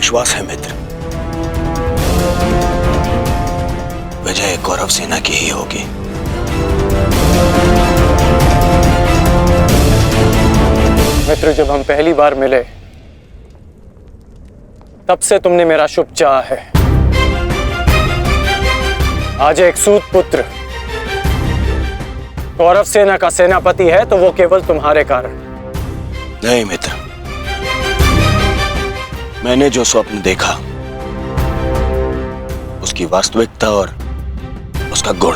विश्वास है मित्र, विजय कौरव सेना की ही होगी। मित्र, जब हम पहली बार मिले तब से तुमने मेरा शुभ चाहा है। आज एक सूत पुत्र कौरव सेना का सेनापति है तो वो केवल तुम्हारे कारण। नहीं मित्र, मैंने जो स्वप्न देखा उसकी वास्तविकता और उसका गुण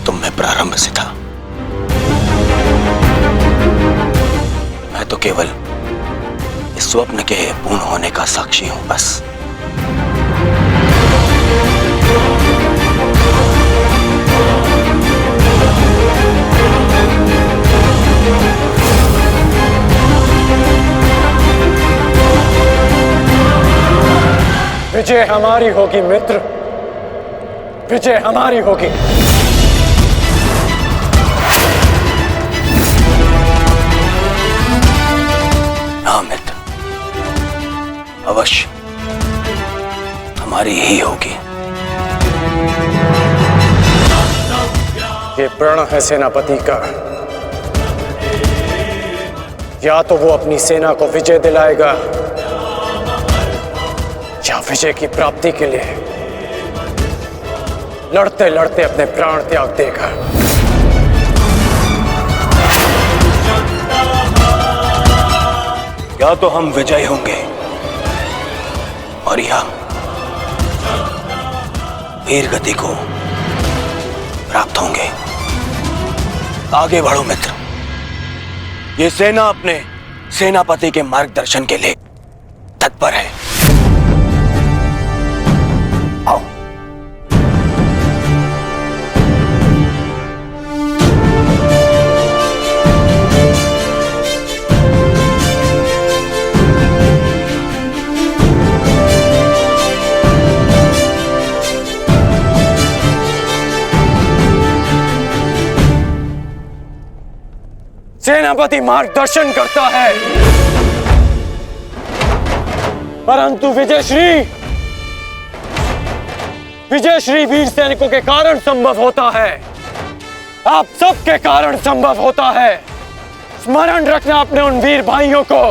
तुम में प्रारंभ से था। मैं तो केवल इस स्वप्न के पूर्ण होने का साक्षी हूं बस। विजय हमारी होगी मित्र, विजय हमारी होगी। हाँ मित्र, अवश्य हमारी ही होगी। ये प्रण है सेनापति का, या तो वो अपनी सेना को विजय दिलाएगा या विजय की प्राप्ति के लिए लड़ते लड़ते अपने प्राण त्याग देगा। या तो हम विजयी होंगे और या वीर गति को प्राप्त होंगे। आगे बढ़ो मित्र, ये सेना अपने सेनापति के मार्गदर्शन के लिए तत्पर है। आओ। सेनापति मार्गदर्शन करता है, परंतु विजयश्री वीर सैनिकों के कारण संभव होता है। आप सबके कारण संभव होता है। स्मरण रखना अपने उन वीर भाइयों को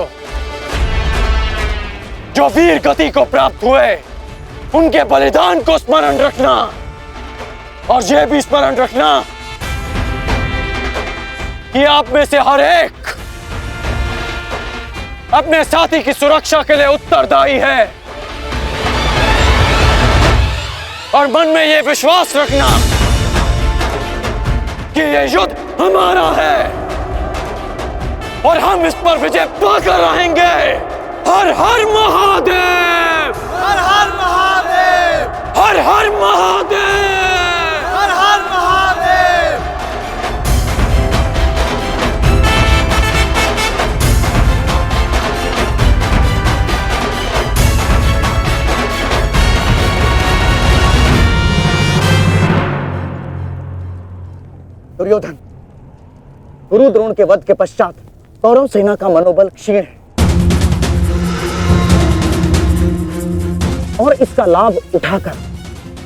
जो वीर गति को प्राप्त हुए, उनके बलिदान को स्मरण रखना, और यह भी स्मरण रखना कि आप में से हर एक अपने साथी की सुरक्षा के लिए उत्तरदायी है। और मन में यह विश्वास रखना कि यह युद्ध हमारा है और हम इस पर विजय पाकर रहेंगे। हर हर महादेव, हर हर महादेव, हर हर महादेव, हर हर महादेव। दुर्योधन, गुरु द्रोण के वध के पश्चात कौरव सेना का मनोबल क्षीण है और इसका लाभ उठाकर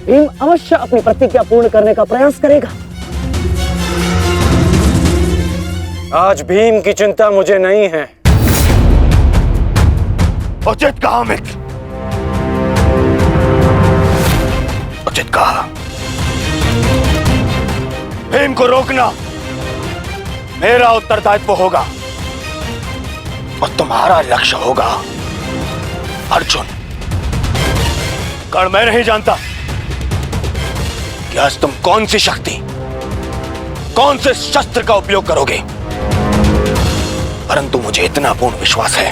भीम अवश्य अपनी प्रतिज्ञा पूर्ण करने का प्रयास करेगा। आज भीम की चिंता मुझे नहीं है। उचित कहा मित्र, उचित कहा। भीम को रोकना मेरा उत्तरदायित्व होगा और तुम्हारा लक्ष्य होगा अर्जुन। कारण मैं नहीं जानता कि आज तुम कौन सी शक्ति, कौन से शस्त्र का उपयोग करोगे, परंतु मुझे इतना पूर्ण विश्वास है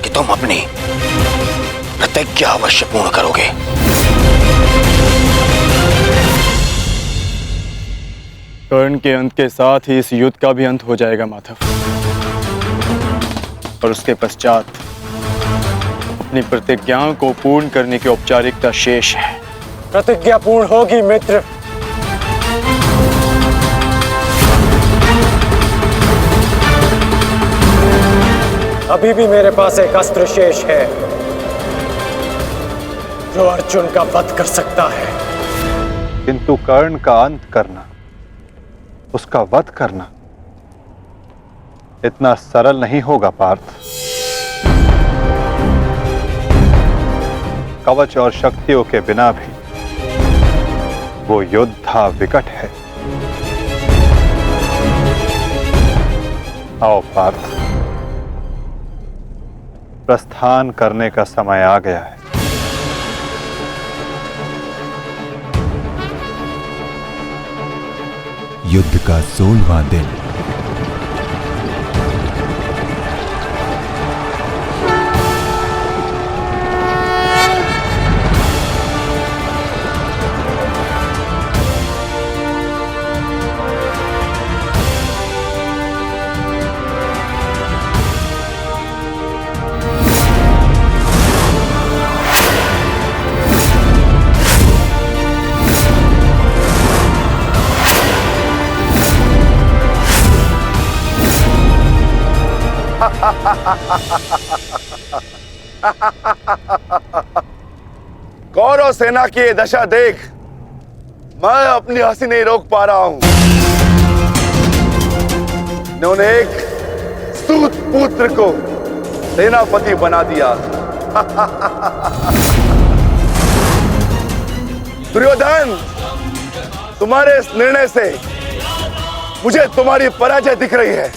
कि तुम अपनी प्रतिज्ञा अवश्य पूर्ण करोगे। कर्ण के अंत के साथ ही इस युद्ध का भी अंत हो जाएगा माधव, और उसके पश्चात अपनी प्रतिज्ञाओं को पूर्ण करने की औपचारिकता शेष है। प्रतिज्ञा पूर्ण होगी मित्र। अभी भी मेरे पास एक अस्त्र शेष है जो अर्जुन का वध कर सकता है। किंतु कर्ण का अंत करना, उसका वध करना इतना सरल नहीं होगा पार्थ। कवच और शक्तियों के बिना भी वो योद्धा विकट है। आओ पार्थ, प्रस्थान करने का समय आ गया है। युद्ध का 16वां दिन। कौरव सेना की ये दशा देख मैं अपनी हंसी नहीं रोक पा रहा हूं। इन्होंने एक सूत पुत्र को सेनापति बना दिया। दुर्योधन, तुम्हारे इस निर्णय से मुझे तुम्हारी पराजय दिख रही है।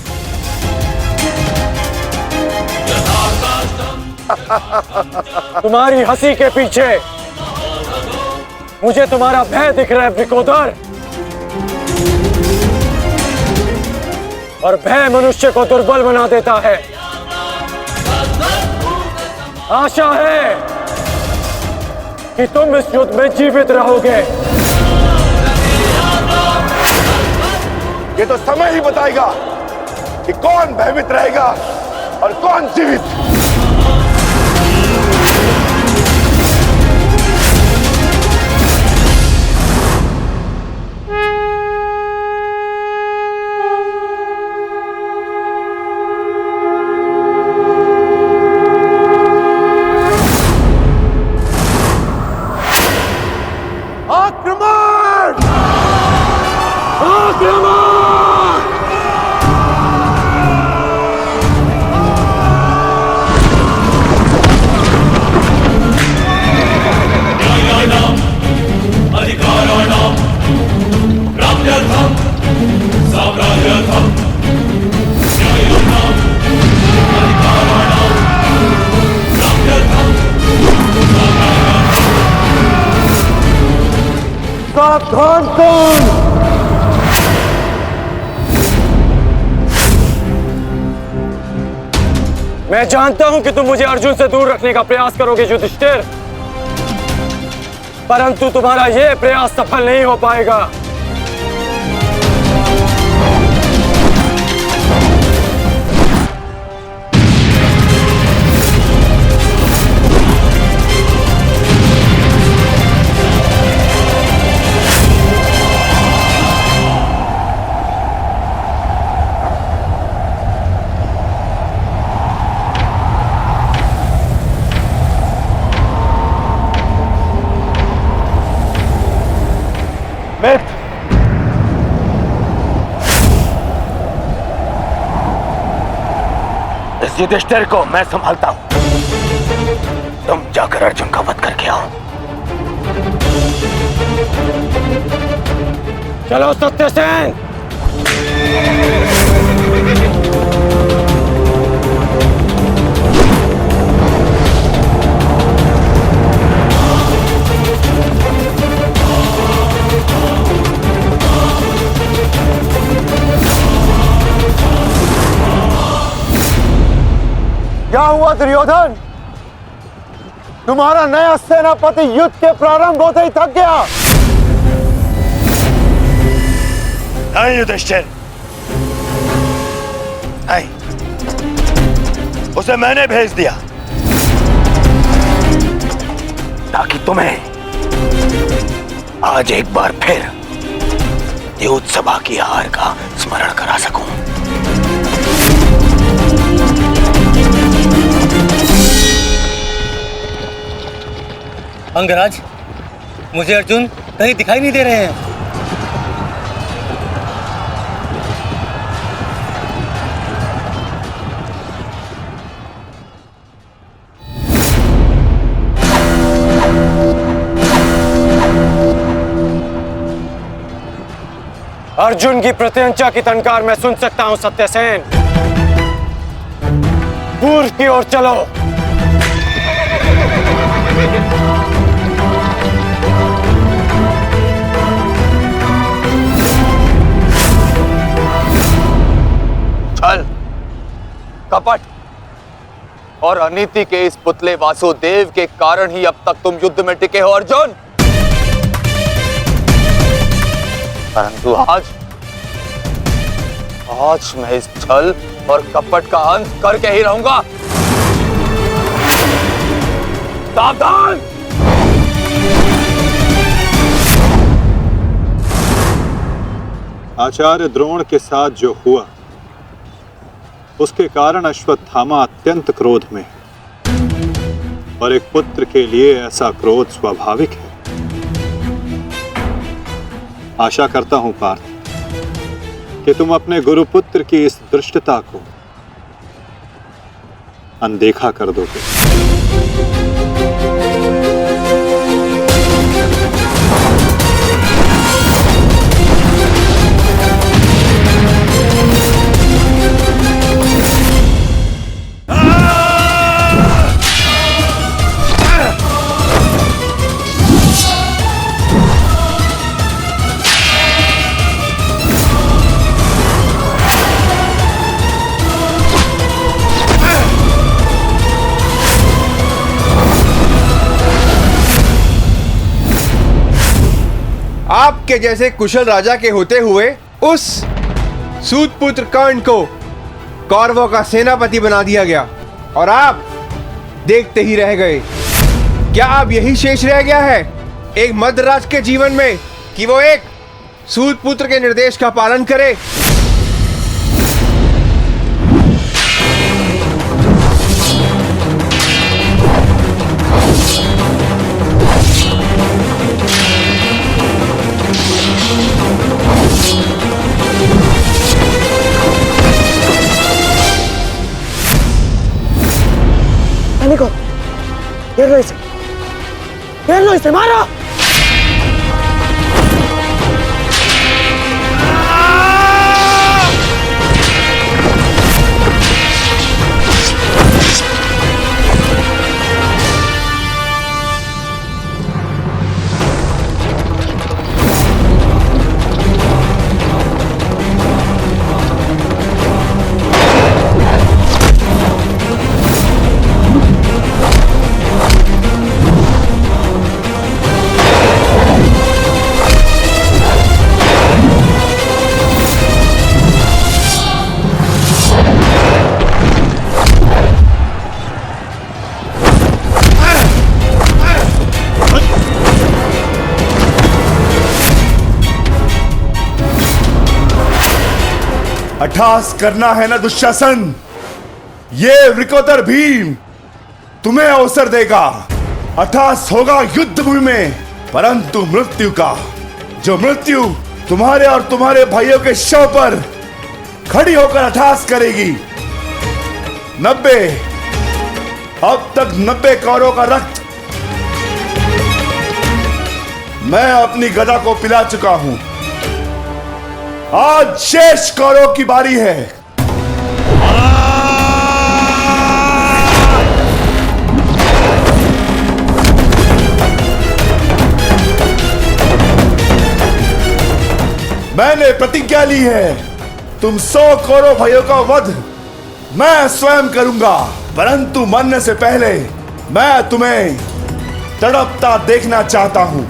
तुम्हारी हंसी के पीछे मुझे तुम्हारा भय दिख रहा है वृकोदर। और भय मनुष्य को दुर्बल बना देता है। आशा है कि तुम इस युद्ध में जीवित रहोगे। ये तो समय ही बताएगा कि कौन भयभीत रहेगा और कौन जीवित। सावधान कौन? मैं जानता हूं कि तुम मुझे अर्जुन से दूर रखने का प्रयास करोगे युधिष्ठिर, परंतु तुम्हारा यह प्रयास सफल नहीं हो पाएगा। इस युधिष्ठिर को मैं संभालता हूं। तुम जाकर अर्जुन का वध करके आओ। चलो सत्यसेन। क्या हुआ दुर्योधन? तुम्हारा नया सेनापति युद्ध के प्रारंभ होते ही थक गया। नहीं युधिष्ठिर, नहीं, उसे मैंने भेज दिया ताकि तुम्हें आज एक बार फिर युद्ध सभा की हार का स्मरण करा सकूं। अंगराज, मुझे अर्जुन कहीं दिखाई नहीं दे रहे हैं। अर्जुन की प्रत्यंचा की टंकार मैं सुन सकता हूं सत्यसेन। पूर्व की ओर चलो। छल, कपट और अनीति के इस पुतले वासुदेव के कारण ही अब तक तुम युद्ध में टिके हो अर्जुन। परंतु आज मैं इस छल और कपट का अंत करके ही रहूंगा। सावधान! आचार्य द्रोण के साथ जो हुआ उसके कारण अश्वत्थामा अत्यंत क्रोध में है और एक पुत्र के लिए ऐसा क्रोध स्वाभाविक है। आशा करता हूं पार्थ कि तुम अपने गुरुपुत्र की इस दुष्टता को अनदेखा कर दोगे। आपके जैसे कुशल राजा के होते हुए उस सूत पुत्र कर्ण को कौरवों का सेनापति बना दिया गया और आप देखते ही रह गए। क्या अब यही शेष रह गया है एक मध्यराज के जीवन में कि वो एक सूत पुत्र के निर्देश का पालन करे? को घेर लो इसे मारो। अट्ठास करना है ना दुशासन, ये वृकोदर भीम तुम्हें अवसर देगा। अट्ठास होगा युद्ध भूमि में, परंतु मृत्यु का, जो मृत्यु तुम्हारे और तुम्हारे भाइयों के शव पर खड़ी होकर अट्ठास करेगी। 90 अब तक 90 कौरवों का रक्त मैं अपनी गदा को पिला चुका हूं। आज शेष कौरवों की बारी है। मैंने प्रतिज्ञा ली है, तुम 100 कौरव भाइयों का वध मैं स्वयं करूंगा, परंतु मरने से पहले मैं तुम्हें तड़पता देखना चाहता हूं,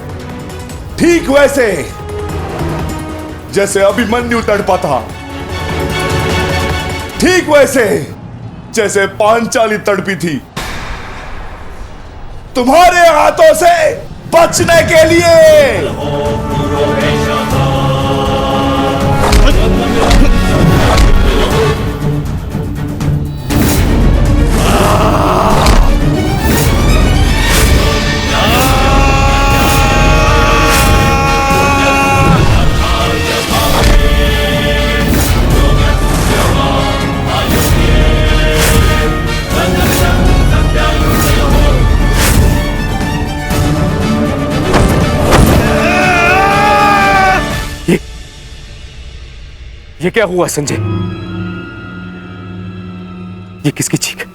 ठीक वैसे जैसे अभिमन्यु तड़पा था, ठीक वैसे जैसे पांचाली तड़पी थी। तुम्हारे हाथों से बचने के लिए ये क्या हुआ संजय? ये किसकी चीख?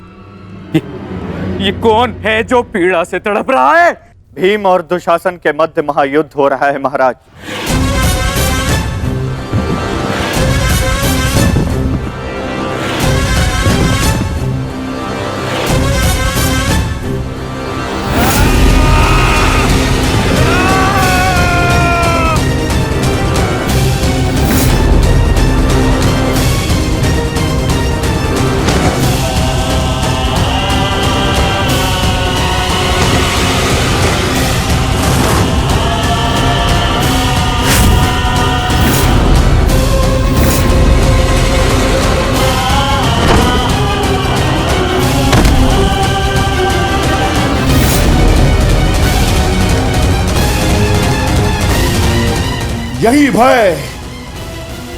ये कौन है जो पीड़ा से तड़प रहा है? भीम और दुशासन के मध्य महायुद्ध हो रहा है महाराज।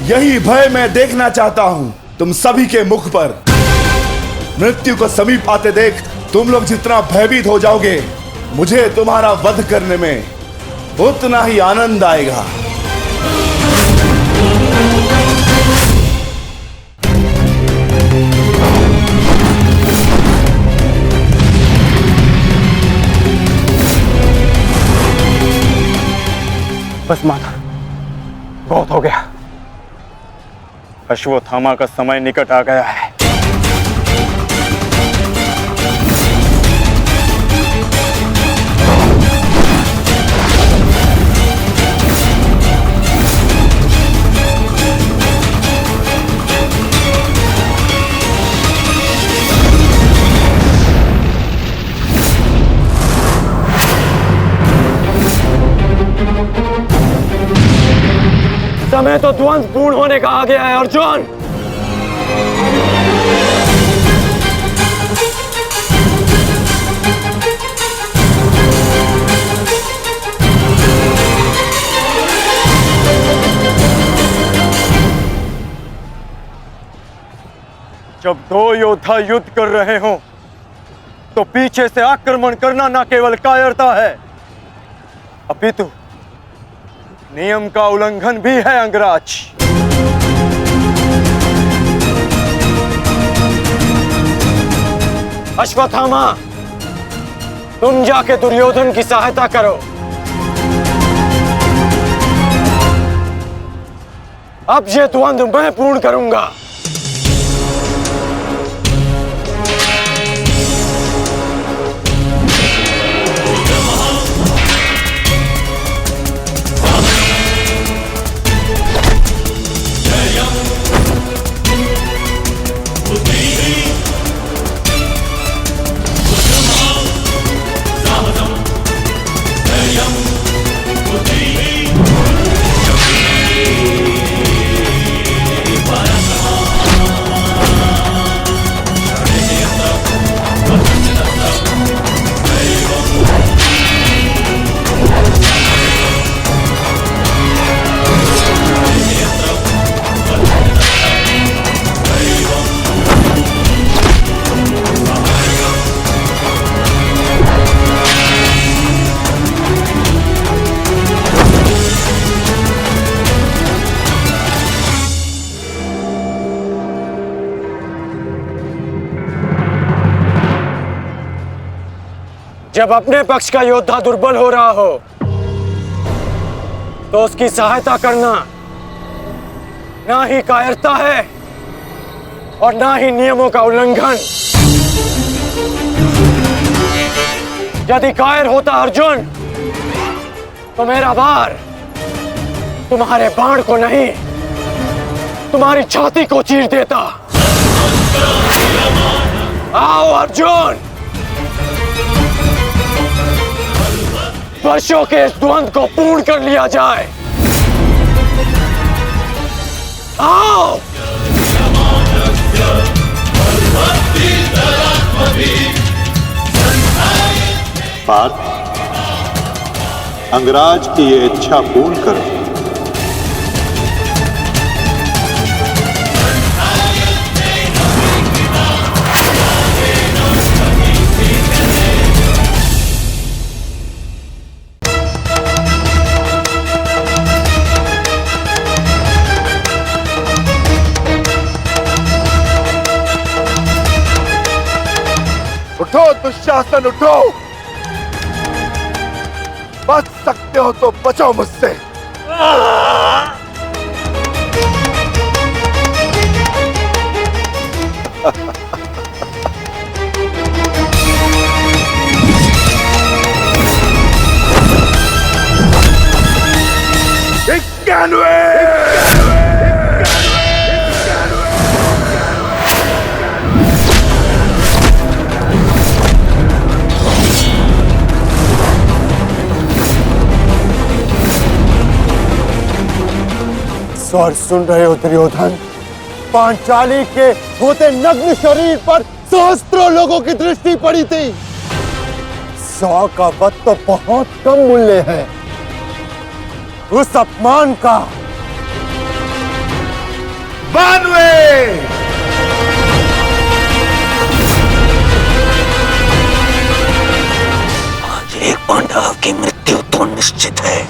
यही भय मैं देखना चाहता हूं तुम सभी के मुख पर। मृत्यु को समीप आते देख तुम लोग जितना भयभीत हो जाओगे, मुझे तुम्हारा वध करने में उतना ही आनंद आएगा। बस माता, बहुत हो गया। अश्वत्थामा का समय निकट आ गया है। समय तो द्वंद्व पूर्ण होने का आ गया है अर्जुन। जब दो योद्धा युद्ध कर रहे हों तो पीछे से आक्रमण करना न केवल कायरता है, अपितु नियम का उल्लंघन भी है अंगराज। अश्वत्थामा, तुम जाके दुर्योधन की सहायता करो। अब ये द्वंद्व मैं पूर्ण करूंगा। जब अपने पक्ष का योद्धा दुर्बल हो रहा हो तो उसकी सहायता करना ना ही कायरता है और ना ही नियमों का उल्लंघन। यदि कायर होता अर्जुन तो मेरा वार तुम्हारे बाण को नहीं, तुम्हारी छाती को चीर देता। आओ अर्जुन, वर्षों के इस द्वंद्व को पूर्ण कर लिया जाए। आओ। पार्थ, अंगराज की ये इच्छा पूर्ण करो। दुशासन उठो, बच सकते हो तो बचो मुझसे। स्वर सुन रहे हो दुर्योधन? पांचाली के होते नग्न शरीर पर सहस्त्रों लोगों की दृष्टि पड़ी थी। 100 का वध तो बहुत कम मूल्य है उस अपमान का। बानवे आज एक पांडव की मृत्यु तो निश्चित है।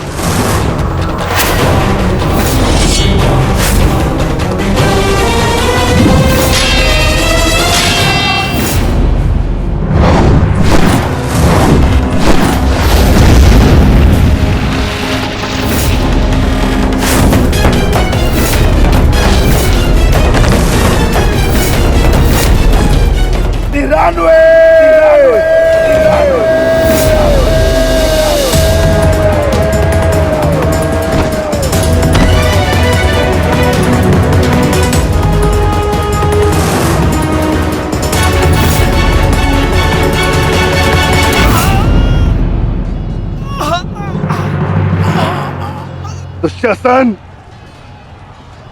दुशासन,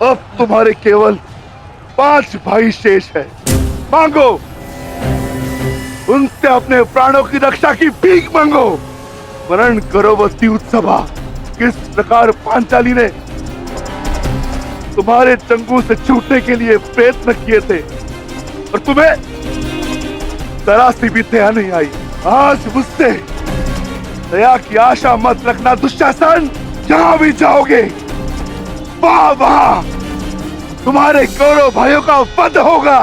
अब तुम्हारे केवल 5 भाई शेष है। मांगो, उनसे अपने प्राणों की रक्षा की भीख मांगो। वर्णन करो वो द्यूत सभा, किस प्रकार पांचाली ने तुम्हारे चंगू से छूटने के लिए प्रयत्न किए थे और तुम्हें जरा सी भी दया नहीं आई। आज मुझसे दया की आशा मत रखना दुशासन। जहां भी जाओगे वहां तुम्हारे कौरव भाइयों का वध होगा।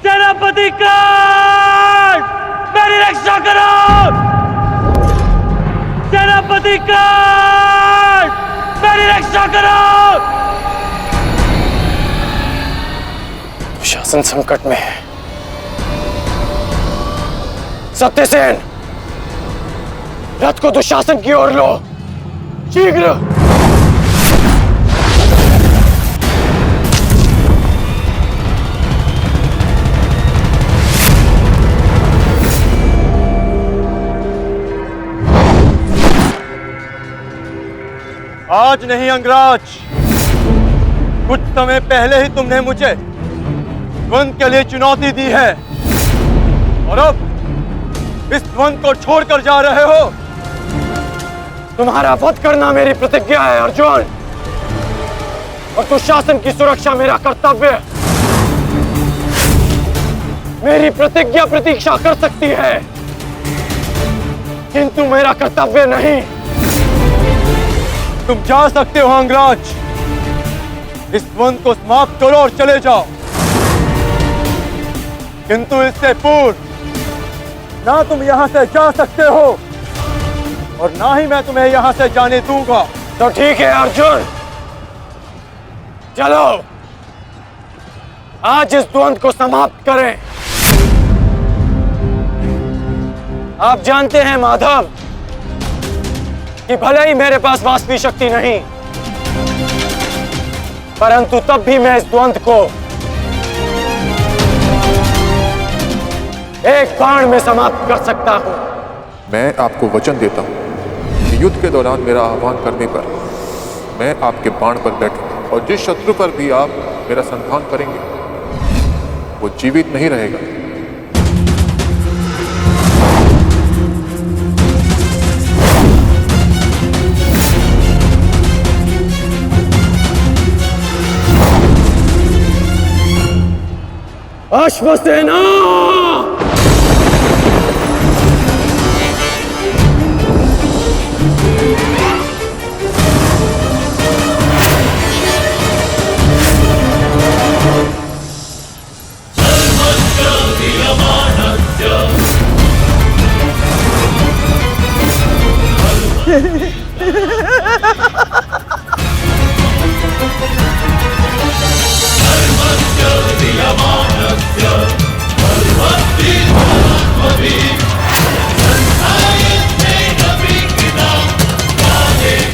सेनापति काट, मेरी रक्षा करो। सेनापति काट, मेरी रक्षा करो। शासन संकट में है। सत्यसेन, रथ को दुशासन की ओर लो, शीघ्र। आज नहीं अंगराज, कुछ समय पहले ही तुमने मुझे द्वंद के लिए चुनौती दी है और अब इस द्वंद को छोड़कर जा रहे हो। तुम्हारा वध करना मेरी प्रतिज्ञा है अर्जुन, और दुशासन की सुरक्षा मेरा कर्तव्य है। मेरी प्रतिज्ञा प्रतीक्षा कर सकती है, किंतु मेरा कर्तव्य नहीं। तुम जा सकते हो अंगराज, इस द्वंद को समाप्त करो और चले जाओ, किंतु इससे पूर्व ना तुम यहां से जा सकते हो और ना ही मैं तुम्हें यहां से जाने दूंगा। तो ठीक है अर्जुन, चलो आज इस द्वंद को समाप्त करें। आप जानते हैं माधव कि भले ही मेरे पास वास्तविक शक्ति नहीं, परंतु तब भी मैं इस द्वंद को एक बाण में समाप्त कर सकता हूं। मैं आपको वचन देता हूं कि युद्ध के दौरान मेरा आह्वान करने पर मैं आपके बाण पर बैठूंगा और जिस शत्रु पर भी आप मेरा संधान करेंगे वो जीवित नहीं रहेगा, अश्वसेना!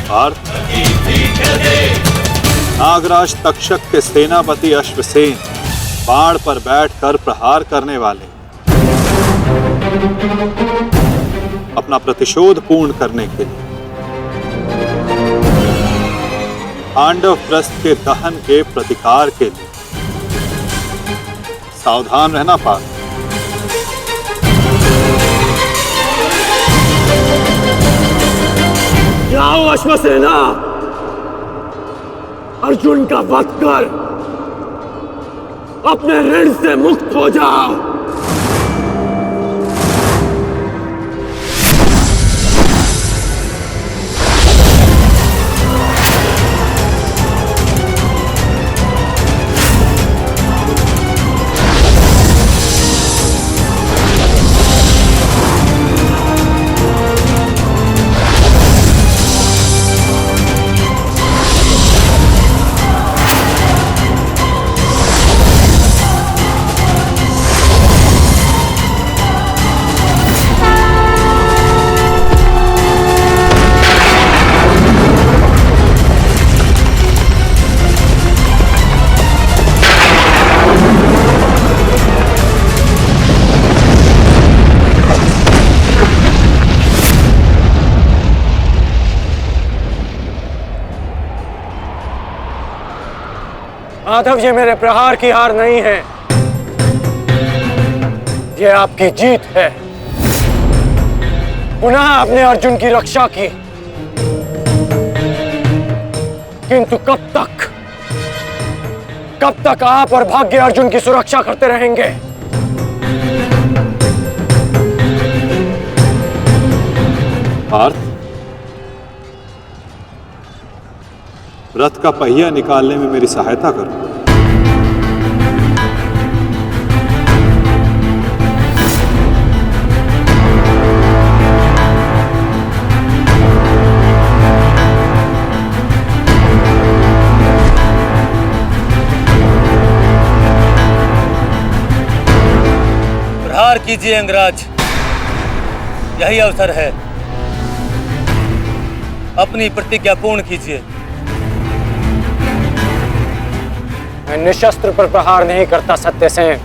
पार्थ, नागराज तक्षक के सेनापति अश्वसेन बाण पर बैठकर प्रहार करने वाले अपना प्रतिशोध पूर्ण करने के लिए पांडव प्रस्थ के दहन के प्रतिकार के लिए सावधान रहना पार्थ। जाओ अश्वसेना, अर्जुन का वध कर अपने ऋण से मुक्त हो जाओ। माधव, ये मेरे प्रहार की हार नहीं है, ये आपकी जीत है। पुनः आपने अर्जुन की रक्षा की, किंतु कब तक आप और भाग्य अर्जुन की सुरक्षा करते रहेंगे? पार्थ, रथ का पहिया निकालने में मेरी सहायता करो। प्रहार कीजिए अंगराज, यही अवसर है। अपनी प्रतिज्ञा पूर्ण कीजिए। मैं निशस्त्र पर प्रहार नहीं करता सत्यसेन,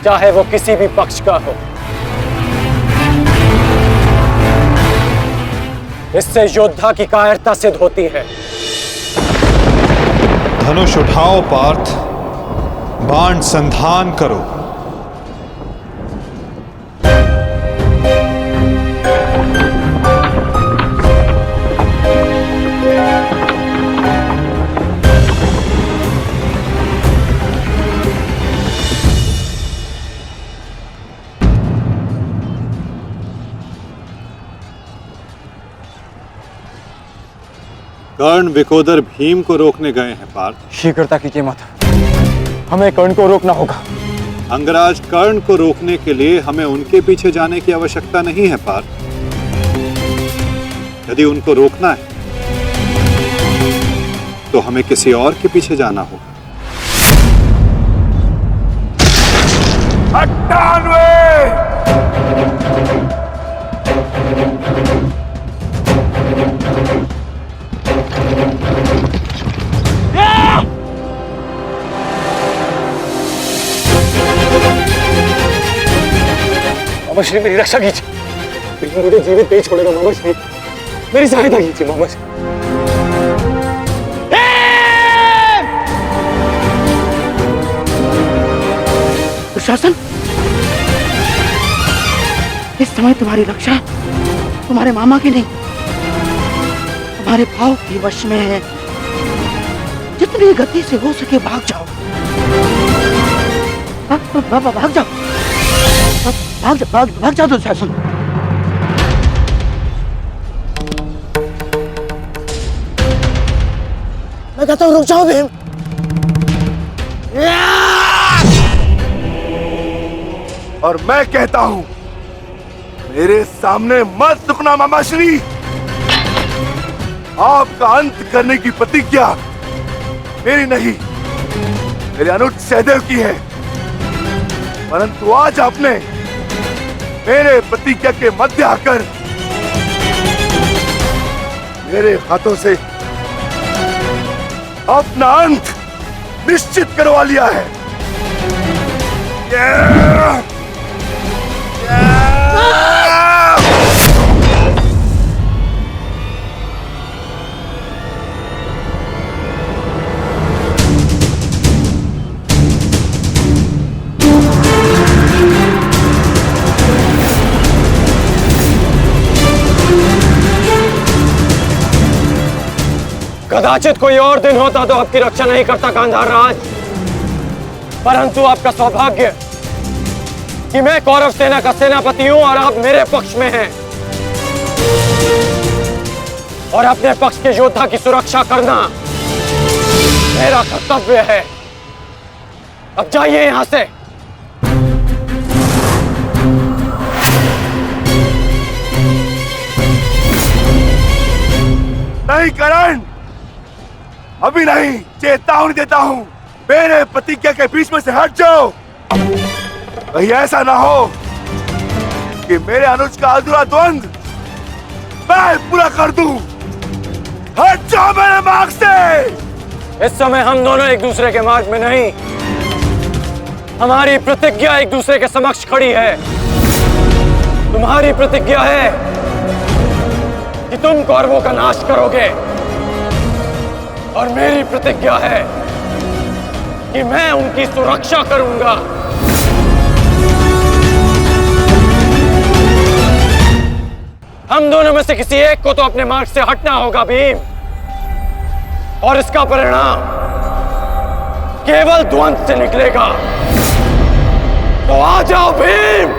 चाहे वो किसी भी पक्ष का हो। इससे योद्धा की कायरता सिद्ध होती है। धनुष उठाओ पार्थ, बाण संधान करो। कर्ण विकोदर भीम को रोकने गए हैं पार्थ। शीघ्रता कीजिए माधव, हमें कर्ण को रोकना होगा। अंगराज, कर्ण को रोकने के लिए हमें उनके पीछे जाने की आवश्यकता नहीं है पार्थ। यदि उनको रोकना है तो हमें किसी और के पीछे जाना होगा। 98! मामा श्री, मेरी रक्षा कीजिए, मुझे जीवित नहीं छोड़ेगा मामा श्री, मेरी सहायता कीजिए मामा श्री। दुशासन, इस समय तुम्हारी रक्षा तुम्हारे मामा की नहीं, तुम्हारे भाव के वश में है। जब जितनी गति से हो सके भाग जाओ। भाग जाओ, भाग जाओ दुशासन। मैं कहता हूँ रुक जाओ भीम। और मैं कहता हूं मेरे सामने मत रुकना मामा श्री। आपका अंत करने की प्रतिज्ञा मेरी नहीं, मेरे अनुज सहदेव की है। परंतु आज आपने मेरे प्रतिज्ञा के मध्य आकर मेरे हाथों से अपना अंत निश्चित करवा लिया है। कदाचित कोई और दिन होता तो आपकी रक्षा नहीं करता गांधार राज, परंतु आपका सौभाग्य कि मैं कौरव सेना का सेनापति हूं और आप मेरे पक्ष में हैं और अपने पक्ष के योद्धा की सुरक्षा करना मेरा कर्तव्य है। अब जाइए यहां से। नहीं करण, अभी नहीं, चेतावनी देता हूं, मेरे प्रतिज्ञा के बीच में से हट जाओ। कहीं ऐसा ना हो कि मेरे अनुज का अधूरा द्वंद मैं पूरा कर दूं। हट जाओ मेरे मार्ग से। इस समय हम दोनों एक दूसरे के मार्ग में नहीं, हमारी प्रतिज्ञा एक दूसरे के समक्ष खड़ी है। तुम्हारी प्रतिज्ञा है कि तुम कौरवों का नाश करोगे और मेरी प्रतिज्ञा है कि मैं उनकी सुरक्षा करूंगा। हम दोनों में से किसी एक को तो अपने मार्ग से हटना होगा भीम, और इसका परिणाम केवल द्वंद से निकलेगा। तो आ जाओ भीम।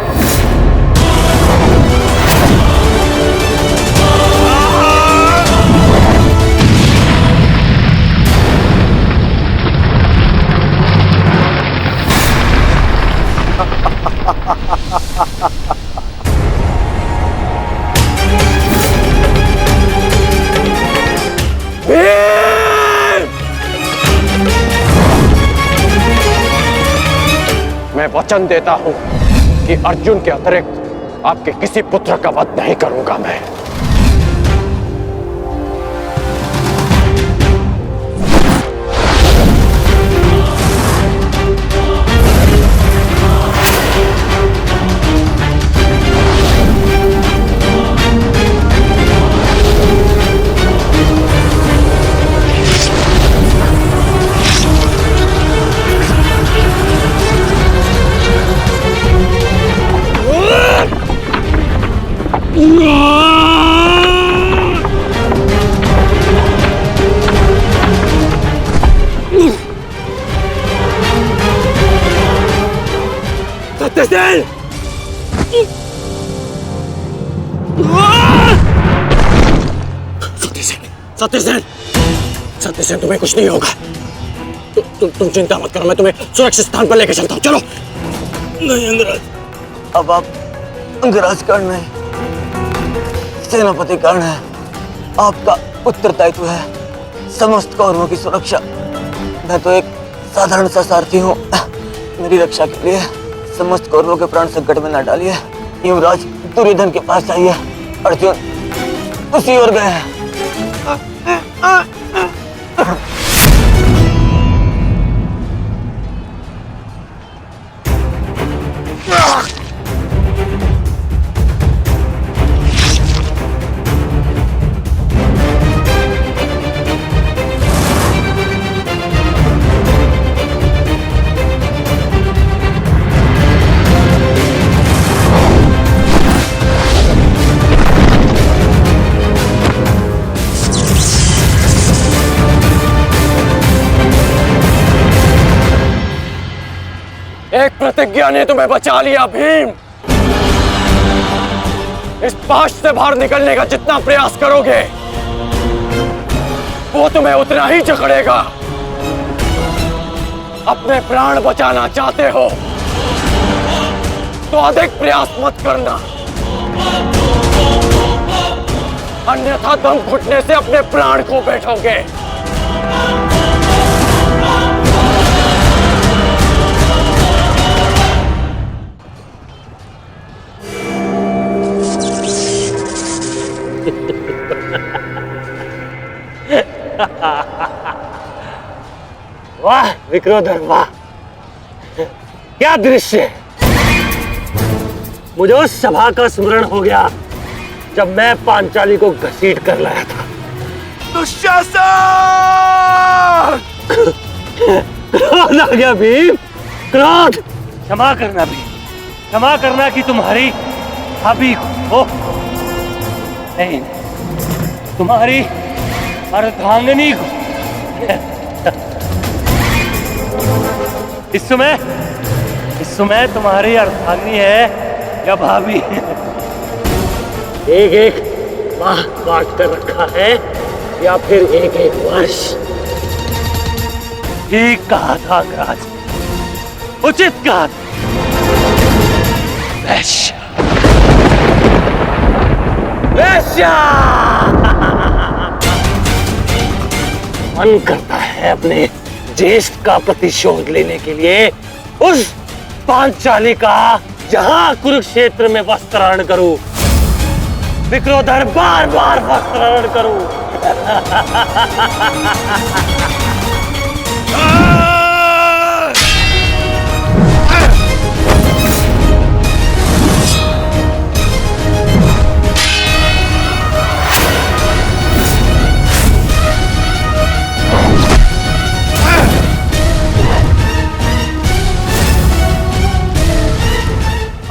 मैं वचन देता हूं कि अर्जुन के अतिरिक्त आपके किसी पुत्र का वध नहीं करूंगा मैं। सत्यसेन! सत्यसेन! सत्यसेन, तुम्हें कुछ नहीं होगा। तुम चिंता मत करो, मैं तुम्हें सुरक्षित स्थान पर लेकर चलता हूं। चलो। नहीं अंगराज, अब आप अंगराज कर्ण नहीं, सेनापति कर्ण है। आपका उत्तरदायित्व है समस्त कौरवों की सुरक्षा। मैं तो एक साधारण सा सारथी हूँ। मेरी रक्षा के लिए समस्त कौरवों के प्राण संकट में न डालिए। युवराज दुर्योधन के पास जाइए, अर्जुन उसी ओर गए हैं। एक प्रतिज्ञा ने तुम्हें बचा लिया भीम। इस पाश से बाहर निकलने का जितना प्रयास करोगे वो तुम्हें उतना ही जकड़ेगा। अपने प्राण बचाना चाहते हो तो अधिक प्रयास मत करना, अन्यथा दम घुटने से अपने प्राण खो बैठोगे। वाह विक्रोधर वाह, क्या दृश्य है। मुझे उस सभा का स्मरण हो गया जब मैं पांचाली को घसीट कर लाया था। दुशासन! क्रोध आ गया भीम, क्रोध। क्षमा करना भीम, क्षमा करना कि तुम्हारी भाभी को नहीं, तुम्हारी अर्धांगिनी को। इस समय तुम्हारी अर्धांगिनी है या भाभी? एक एक माह बांट कर रखा है या फिर एक एक वर्ष? ठीक कहा था अंगराज, उचित कहा था। वैश्या, वैश्या। मन करता है अपने ज्येष्ठ का प्रतिशोध लेने के लिए उस पांचाली का जहां कुरुक्षेत्र में वस्त्राहरण करूं, विक्रोधर बार बार वस्त्राहरण करूं।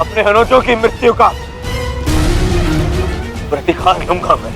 अपने अनुजों की मृत्यु का प्रतिकार लूंगा मैं।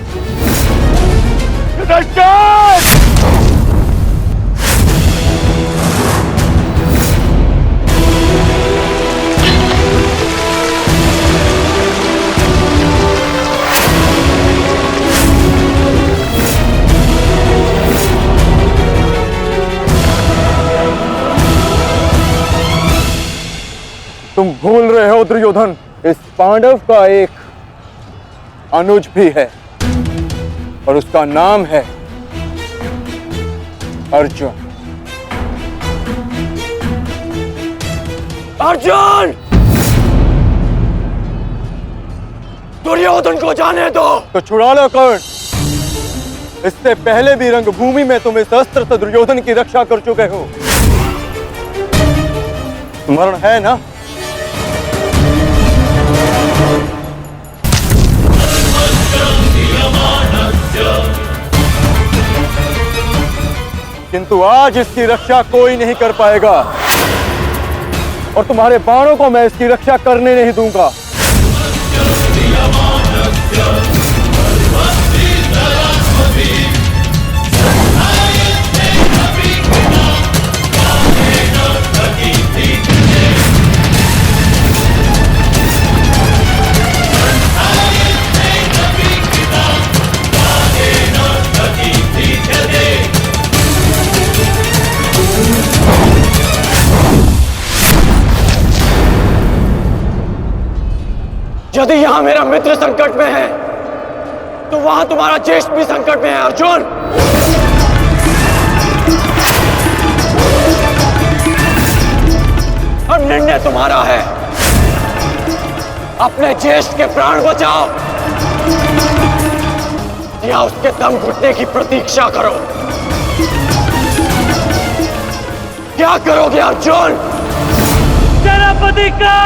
तुम भूल रहे हो दुर्योधन, इस पांडव का एक अनुज भी है और उसका नाम है अर्जुन। अर्जुन! दुर्योधन को जाने दो। तो छुड़ा लो कर्ण। इससे पहले भी रंगभूमि में तुम इस अस्त्र से दुर्योधन की रक्षा कर चुके हो। स्मरण है ना? किंतु आज इसकी रक्षा कोई नहीं कर पाएगा और तुम्हारे बाणों को मैं इसकी रक्षा करने नहीं दूंगा। यदि यहां मेरा मित्र संकट में है तो वहां तुम्हारा ज्येष्ठ भी संकट में है अर्जुन। और निर्णय तुम्हारा है, अपने ज्येष्ठ के प्राण बचाओ या उसके दम घुटने की प्रतीक्षा करो। क्या करोगे अर्जुन? सेनापति का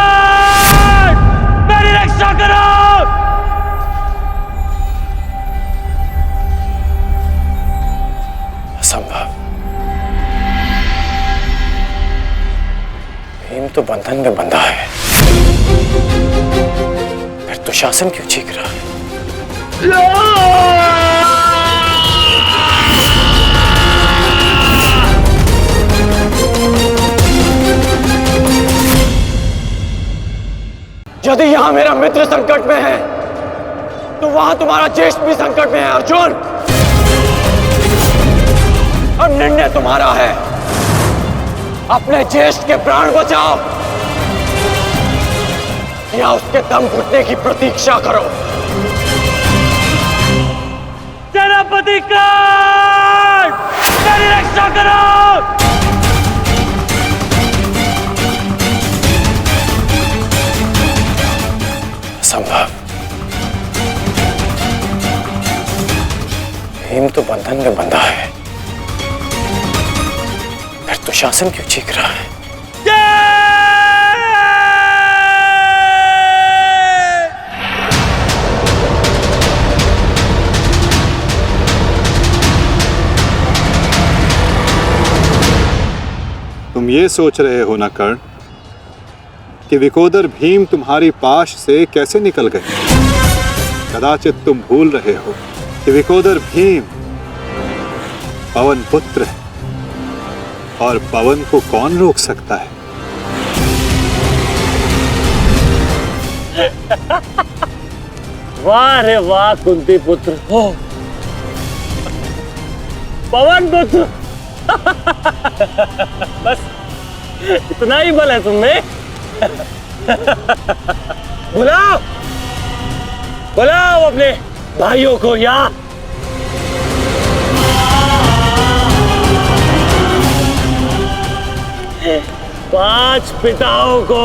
मेरी रक्षा करो। असंभव। भीम तो बंधन में बंधा है, फिर दुशासन क्यों चीख रहा है? यदि यहाँ मेरा मित्र संकट में है तो वहां तुम्हारा ज्येष्ठ भी संकट में है अर्जुन। अब निर्णय तुम्हारा है, अपने ज्येष्ठ के प्राण बचाओ या उसके दम घुटने की प्रतीक्षा करो। सेनापति कर्ण, मेरी रक्षा करो। संभव। भीम तो बंधन में बंधा है, फिर दुशासन क्यों चीख रहा है? तुम ये सोच रहे हो ना कर्ण कि विकोदर भीम तुम्हारी पाश से कैसे निकल गए? कदाचित तुम भूल रहे हो कि विकोदर भीम पवन पुत्र है और पवन को कौन रोक सकता है? वाह रे वाह कुंती पुत्र हो, पवन पुत्र। बस इतना ही बल है तुमने। बुलाओ बुलाओ अपने भाइयों को यहाँ। पांच पिताओं को।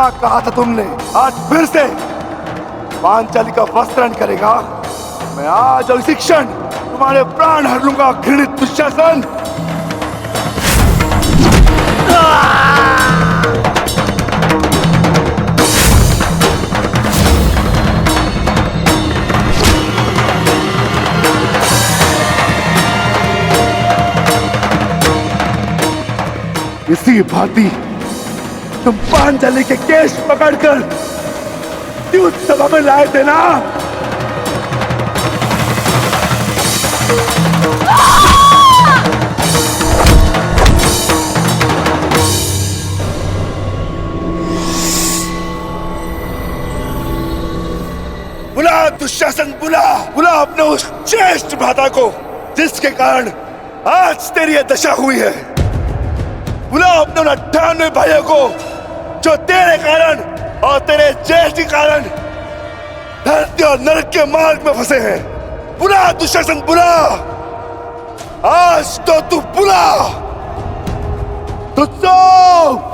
क्या कहा था तुमने? आज फिर से पांचाली का वस्त्रण करेगा? मैं आज और इसी क्षण तुम्हारे प्राण हर लूंगा घृणित दुशासन। इसी भांति तुम पांचाली के केश पकड़कर युद्ध सभा में लाए थे ना? बुला दुशासन, बुला बुला अपने उस ज्येष्ठ भ्राता को जिसके कारण आज तेरी यह दशा हुई है। बुला अपने उन 98 भाइयों को जो तेरे कारण और तेरे ज्येष्ठ के कारण धरती और नरक के मार्ग में फंसे हैं। बुला दुशासन, बुला। आज तो तू बुला। तुझको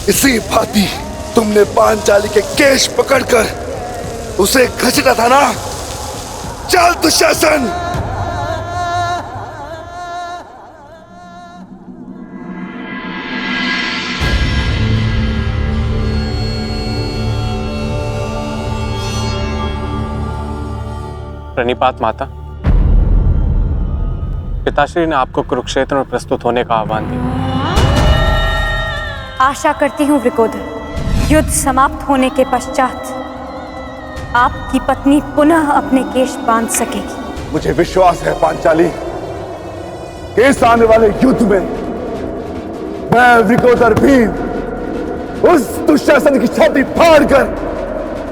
इसी भांति तुमने पांचाली के केश पकड़कर उसे घसीटा था ना? चल दुशासन। प्रणिपात माता। पिताश्री ने आपको कुरुक्षेत्र में प्रस्तुत होने का आह्वान दिया। आशा करती हूँ वृकोदर, युद्ध समाप्त होने के पश्चात आपकी पत्नी पुनः अपने केश बांध सकेगी। मुझे विश्वास है पांचाली कि इस आने वाले युद्ध में मैं वृकोदर भीम उस दुशासन की छाती फाड़कर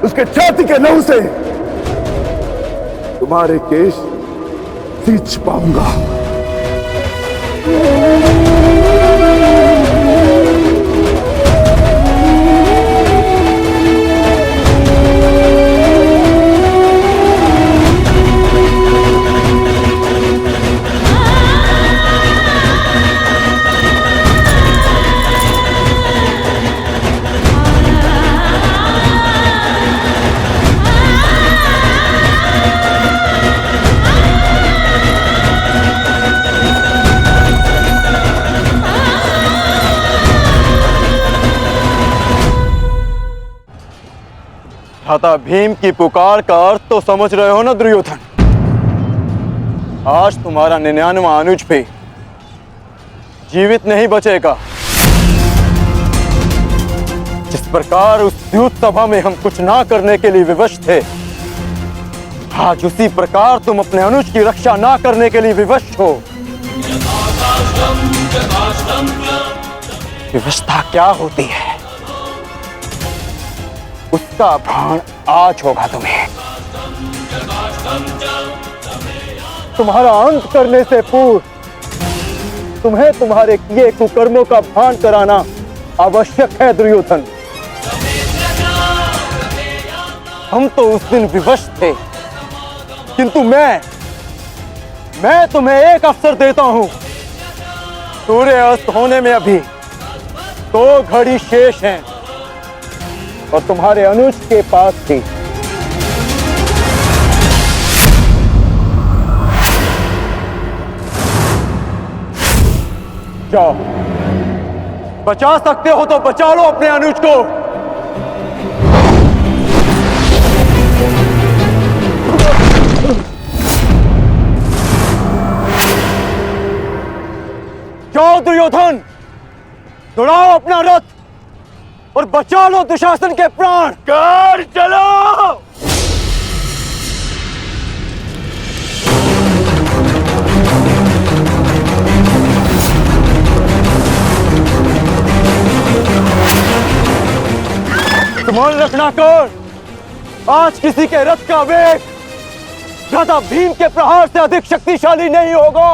उसके छाती के लहू से तुम्हारे केश खींच पाऊंगा। भ्राता भीम की पुकार का अर्थ तो समझ रहे हो ना दुर्योधन? आज तुम्हारा 99वां अनुज भी जीवित नहीं बचेगा। जिस प्रकार उस युद्ध सभा में हम कुछ ना करने के लिए विवश थे, आज उसी प्रकार तुम अपने अनुज की रक्षा ना करने के लिए विवश हो। विवशता क्या होती है उसका भान आज होगा तुम्हें। तुम्हारा अंत करने से पूर्व तुम्हें तुम्हारे किए कुकर्मों का भान कराना आवश्यक है दुर्योधन। हम तो उस दिन विवश थे, किंतु मैं तुम्हें एक अवसर देता हूं। सूर्य अस्त होने में अभी 2 घड़ी शेष हैं और तुम्हारे अनुज के पास थी। जाओ, बचा सकते हो तो बचा लो अपने अनुज को। जाओ दुर्योधन, दौड़ाओ अपना रथ और बचा लो दुशासन के प्राण। कर चलो। एक मान रखना कौन, आज किसी के रथ का वेग राजा भीम के प्रहार से अधिक शक्तिशाली नहीं होगा।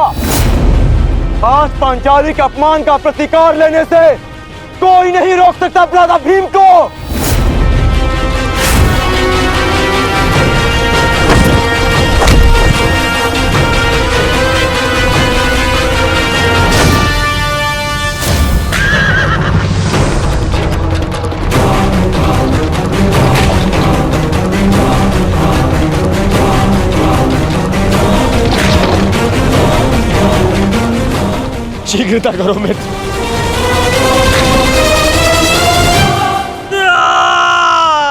आज पांचाली के अपमान का प्रतिकार लेने से कोई नहीं रोक सकता राजा भीम को। शीघ्रता करो मित्र।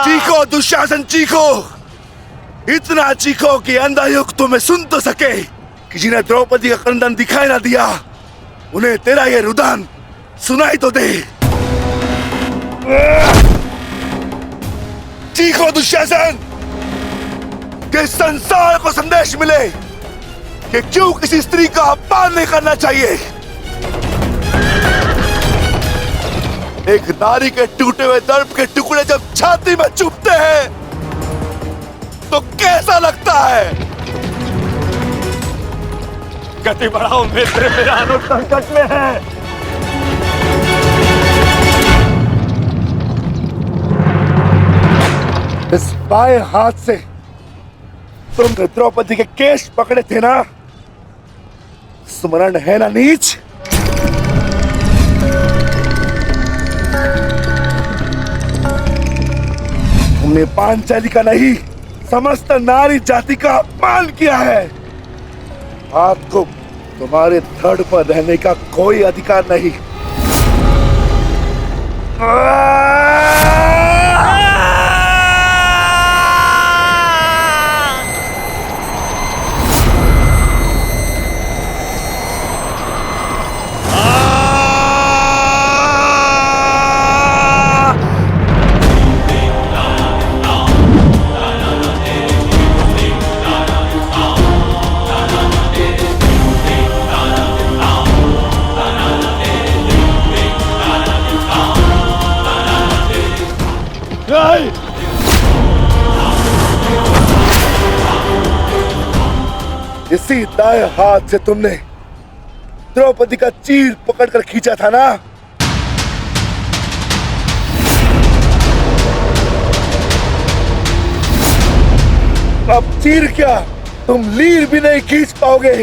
चीखो दुशासन चीखो, इतना चीखो कि अंधा युग तुम्हें सुन तो सके कि जिन्हें द्रौपदी का क्रंदन दिखाई ना दिया उन्हें तेरा ये रुदन सुनाई तो दे। चीखो दुशासन कि संसार को संदेश मिले कि क्यों किसी स्त्री का अपमान नहीं करना चाहिए। एक नारी के टूटे हुए दर्प के टुकड़े जब छाती में चुभते हैं तो कैसा लगता है। गति बढ़ाओ मित्र, मेरा अनुज संकट में है। इस बाएं हाथ से तुमने द्रौपदी के केश पकड़े थे ना, स्मरण है ना नीच। तुमने पांचाली का नहीं समस्त नारी जाति का अपमान किया है। आपको तुम्हारे धड़ पर रहने का कोई अधिकार नहीं। इसी दाएं हाथ से तुमने द्रौपदी का चीर पकड़कर खींचा था ना। अब चीर क्या, तुम लीर भी नहीं खींच पाओगे।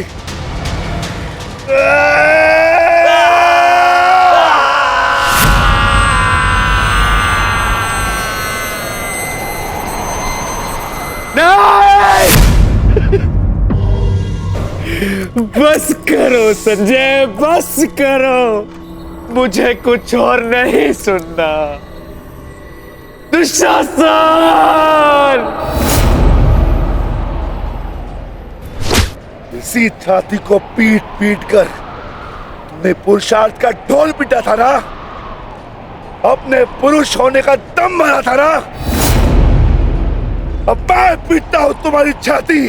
बस करो संजय, बस करो, मुझे कुछ और नहीं सुनना। दुशासन! इसी छाती को पीट पीट कर तुमने पुरुषार्थ का ढोल पीटा था ना, अपने पुरुष होने का दम भरा था ना। अब मैं पीटता हूं तुम्हारी छाती।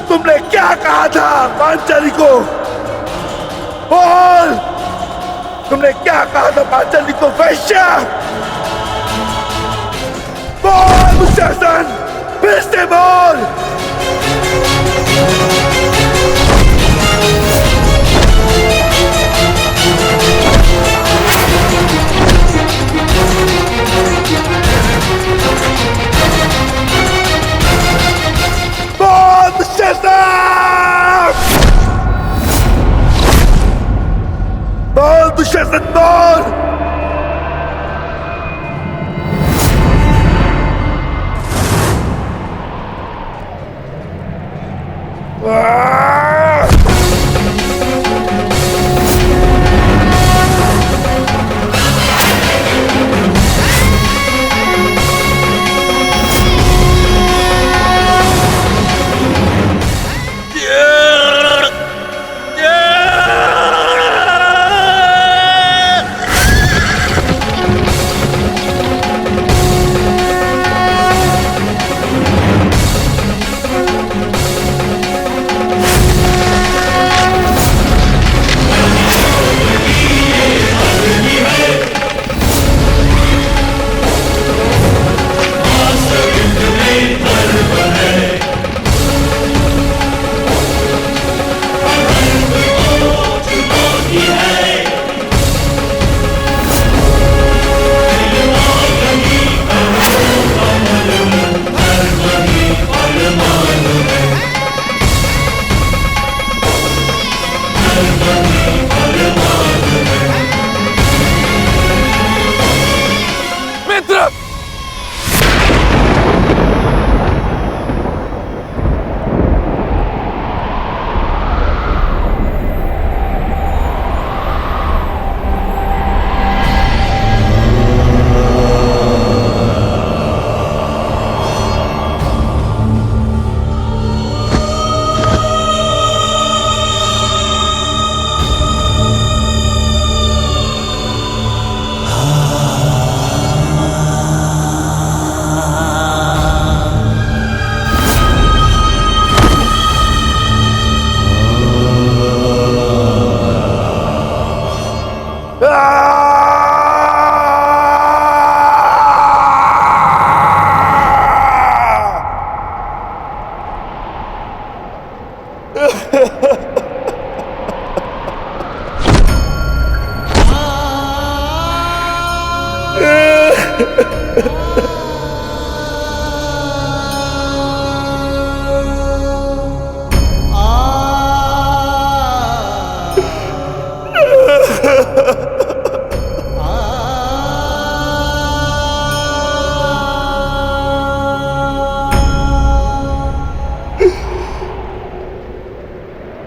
तुमने क्या कहा था पांचाली को? बोल, तुमने क्या कहा था पांचाली को? वैश्या! बोल दुशासन, फिर से बोल। बोल दुशासन, बोल।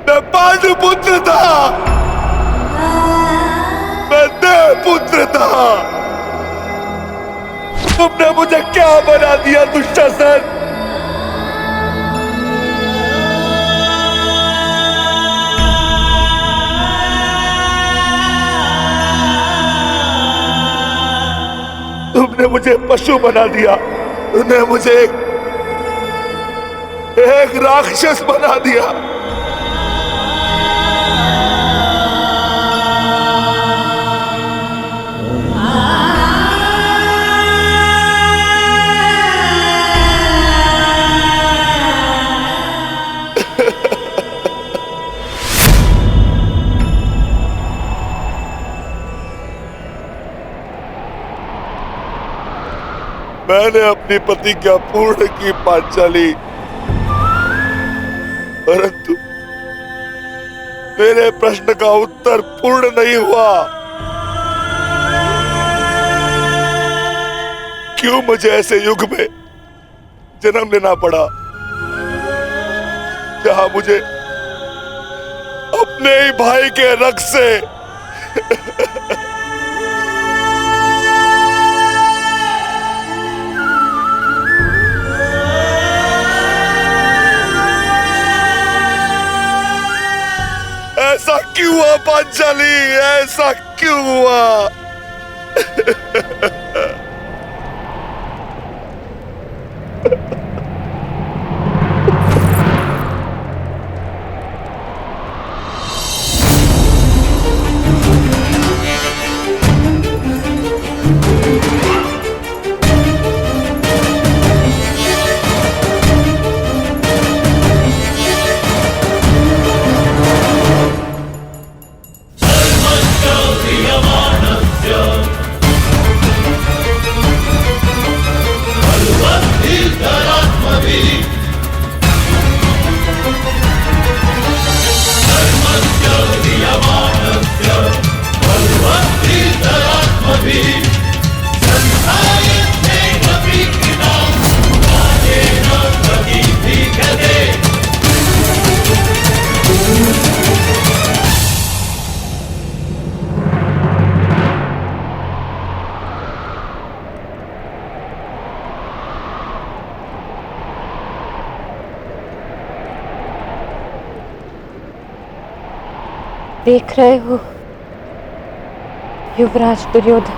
मैं पांडुपुत्र था, मैं देवपुत्र था। तुमने मुझे क्या बना दिया दुशासन? तुमने मुझे पशु बना दिया, तुमने मुझे एक राक्षस बना दिया। मैंने अपनी प्रतिज्ञा पूर्ण की पांचाली, परंतु मेरे प्रश्न का उत्तर पूर्ण नहीं हुआ। क्यों मुझे ऐसे युग में जन्म लेना पड़ा जहां मुझे अपने ही भाई के रक्त से ऐसा क्यों हुआ पांचाली? ऐसा क्यों हुआ? देख रहे हो युवराज दुर्योधन,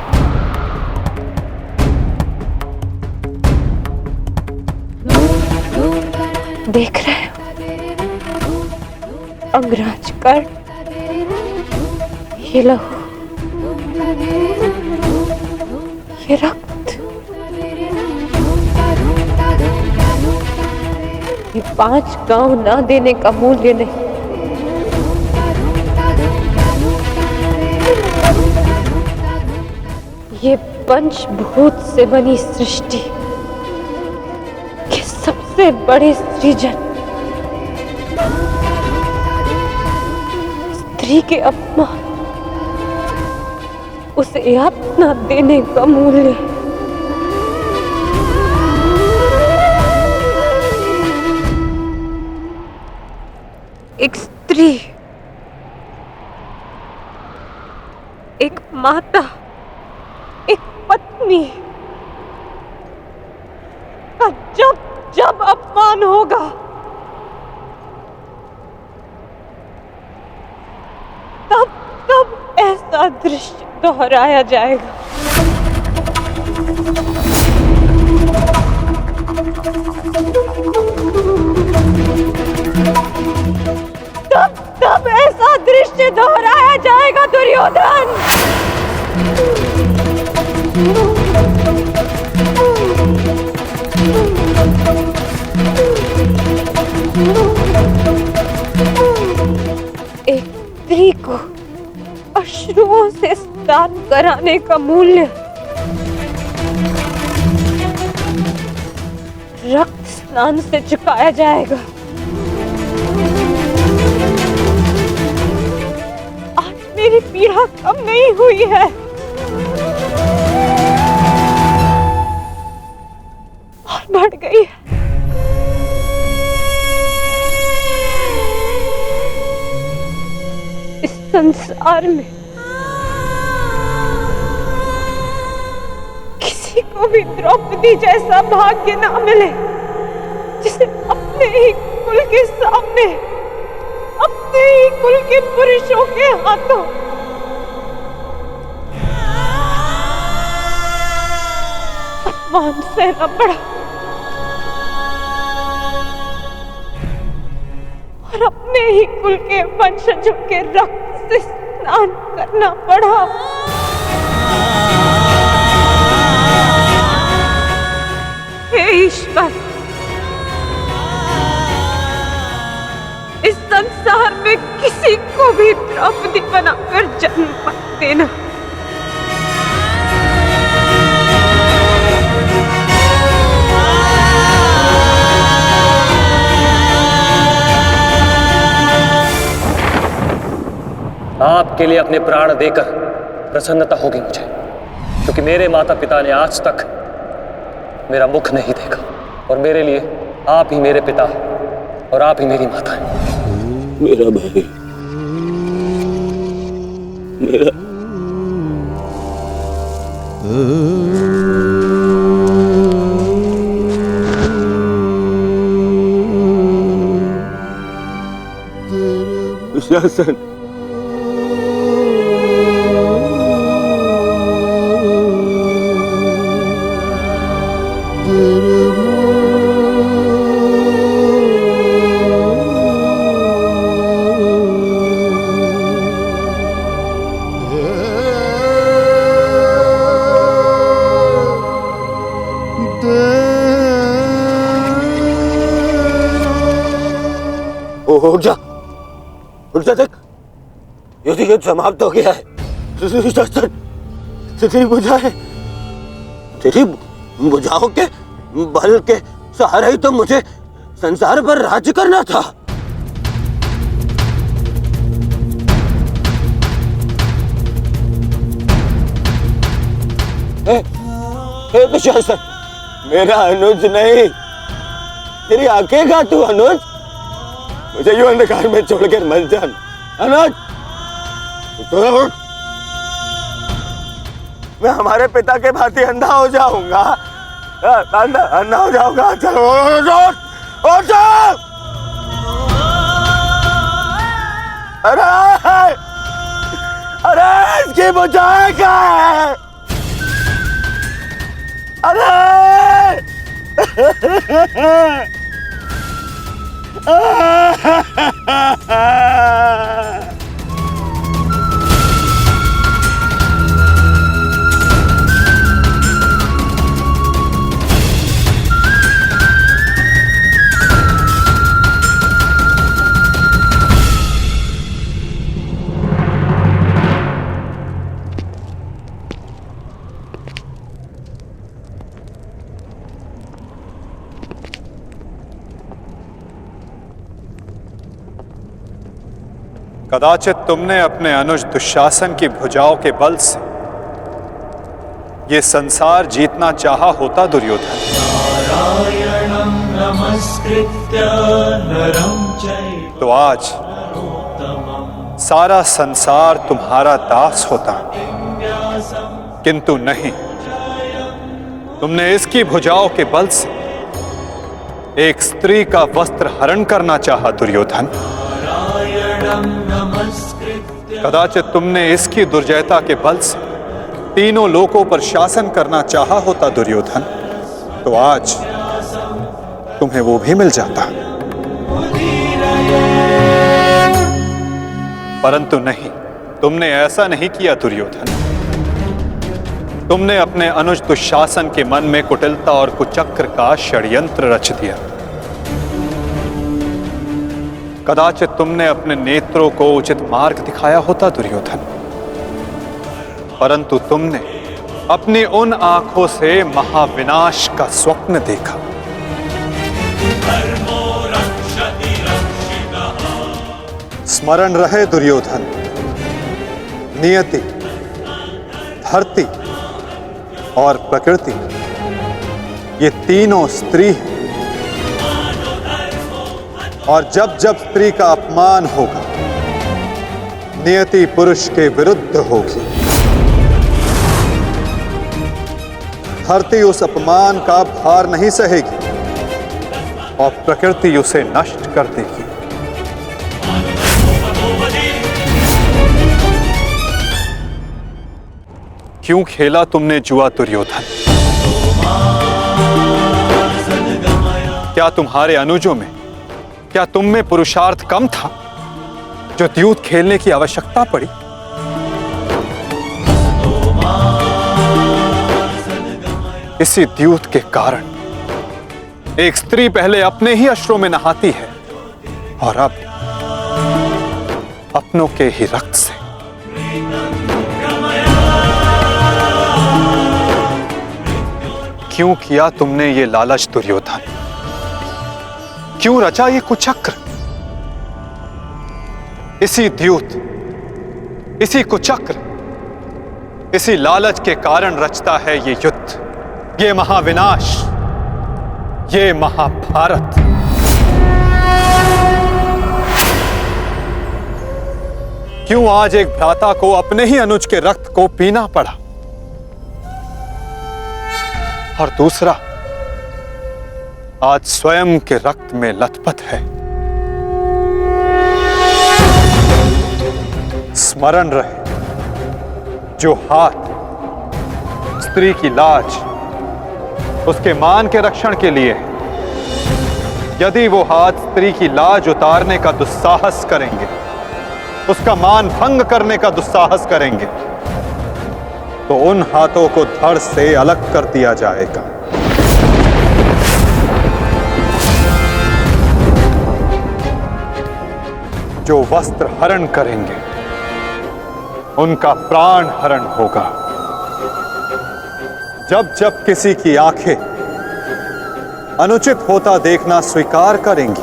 देख रहे हो अंगराज कर्ण, ये लहू, ये रक्त, ये 5 गांव ना देने का मूल्य नहीं। ये पंचभूत से बनी सृष्टि के सबसे बड़े सृजन, स्त्री के अपमान, उसे अपना देने का मूल्य। एक स्त्री, एक माता, एक पत्नी का जब जब अपमान होगा, तब तब ऐसा दृश्य दोहराया जाएगा। तब तब ऐसा दृश्य दोहराया जाएगा दुर्योधन। स्नान कराने का मूल्य रक्त स्नान से चुकाया जाएगा। आज मेरी पीड़ा कम नहीं हुई है और बढ़ गई है। इस संसार में किसी को भी द्रौपदी जैसा भाग्य ना मिले जिसे अपने ही कुल के सामने, अपने ही कुल के पुरुषों के हाथों अपमान सहना पड़ा और अपने ही कुल के वंशजों के रक्त से स्नान करना पड़ा। हे ईश्वर, इस संसार में किसी को भी द्रौपदी बनाकर जन्म मत देना। आपके लिए अपने प्राण देकर प्रसन्नता होगी मुझे, क्योंकि मेरे माता पिता ने आज तक मेरा मुख नहीं देखा और मेरे लिए आप ही मेरे पिता और आप ही मेरी माता हैं। मेरा भाई, मेरा दुशासन, उठ जा देख, युद्ध समाप्त हो गया है। तेरी बुझाएं, तेरी बुझाओं के बल के सहारे ही तो मुझे संसार पर राज्य करना था। दुशासन, मेरा अनुज नहीं, तेरी आंखें का तू अनुज, मुझे यूं अंधकार में छोड़कर मत जान। अनुज, मैं हमारे पिता के भांति अंधा हो जाऊंगा, अंधा हो जाऊंगा। चलो अरे इसकी बुझाएं क्या है? अरे कदाचित तुमने अपने अनुज दुशासन की भुजाओं के बल से ये संसार जीतना चाहा होता दुर्योधन। तो आज सारा संसार तुम्हारा दास होता, किंतु नहीं, तुमने इसकी भुजाओं के बल से एक स्त्री का वस्त्र हरण करना चाहा दुर्योधन। कदाचित तुमने इसकी दुर्जयता के बल से तीनों लोकों पर शासन करना चाहा होता दुर्योधन, तो आज तुम्हें वो भी मिल जाता। परंतु नहीं, तुमने ऐसा नहीं किया दुर्योधन। तुमने अपने अनुज दुशासन के मन में कुटिलता और कुचक्र का षड्यंत्र रच दिया। कदाचित तुमने अपने नेत्रों को उचित मार्ग दिखाया होता दुर्योधन, परंतु तुमने अपनी उन आंखों से महाविनाश का स्वप्न देखा। स्मरण रहे दुर्योधन, नियति, धरती और प्रकृति ये तीनों स्त्री हैं, और जब जब स्त्री का अपमान होगा नियति पुरुष के विरुद्ध होगी। धरती उस अपमान का भार नहीं सहेगी और प्रकृति उसे नष्ट कर देगी। क्यों खेला तुमने जुआ दुर्योधन? क्या तुम्हारे अनुजों में, क्या तुम में पुरुषार्थ कम था जो द्यूत खेलने की आवश्यकता पड़ी? इसी द्यूत के कारण एक स्त्री पहले अपने ही अश्रों में नहाती है और अब अपनों के ही रक्त से। क्यों किया तुमने ये लालच दुर्योधन? क्यों रचा ये कुचक्र? इसी द्यूत, इसी कुचक्र, इसी लालच के कारण रचता है ये युद्ध, ये महाविनाश, ये महाभारत। क्यों आज एक भ्राता को अपने ही अनुज के रक्त को पीना पड़ा और दूसरा आज स्वयं के रक्त में लथपथ है? स्मरण रहे, जो हाथ स्त्री की लाज, उसके मान के रक्षण के लिए है, यदि वो हाथ स्त्री की लाज उतारने का दुस्साहस करेंगे, उसका मान भंग करने का दुस्साहस करेंगे, तो उन हाथों को धड़ से अलग कर दिया जाएगा। जो वस्त्र हरण करेंगे उनका प्राण हरण होगा। जब जब किसी की आंखें अनुचित होता देखना स्वीकार करेंगी,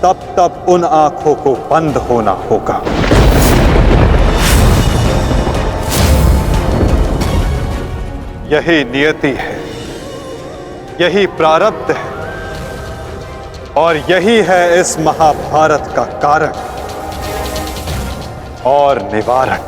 तब तब उन आंखों को बंद होना होगा। यही नियति है, यही प्रारब्ध है और यही है इस महाभारत का कारण और निवारण।